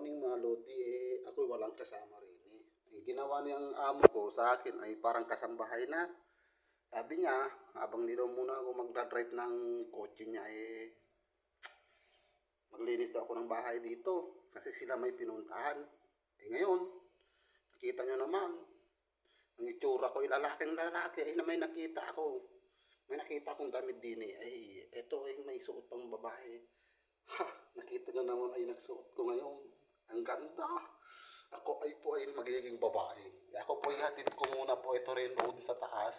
morning mga lodi, ako'y walang kasama rin eh. Ang ginawa niyang amo ko sa akin ay parang kasambahay na. Sabi niya, habang di daw muna ako magdadrive ng kotse niya maglinis daw ako ng bahay dito. Kasi sila may pinuntahan. Ngayon, nakita niyo naman, ang itsura ko, lalaking lalaki, na may nakita ako. May nakita akong damit din eto ay may suot pang babae. Ha, nakita niyo naman ay nagsuot ko ngayon. Ang ganda. Ako ay po ay magiging babae. Ako po ay hatid ko muna po ito rin doon sa taas.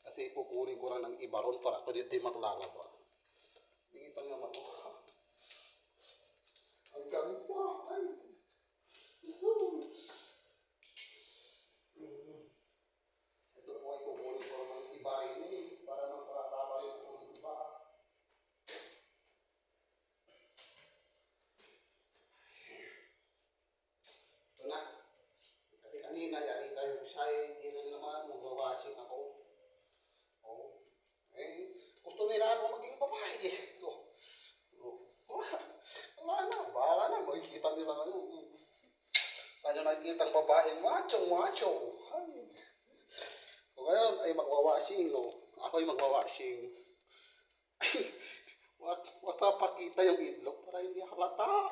Kasi kukunin ko lang ng iba ron para ako dito maglalaba. Nakita niyo naman. Ang ganda. Ay. Ito po ay kukunin ko lang ng iba rin para maglalaba rin ako ng iba. Ito na. Kasi kanina yan, kayo siya hindi rin naman magwawashing ako. Oh. Gusto nila ako maging babae Wala na, bahala na. Makikita nila kayo. Saan nyo nakikita ang babaeng macho. Ay. So ngayon ay magwawashing. Ako ay magwawashing. Wag papakita yung itlog para hindi halata.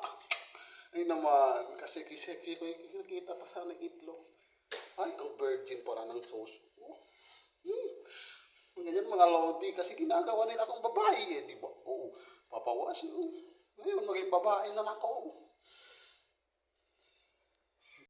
Ay naman, kasi kiseki ko nakita pa sana yung itlog. Ay, ang virgin para ng sauce. Ganyan mga lodi, kasi ginagawa nila akong babae di ba? Oo, papawashing. Ngayon, maging babae na lang ako.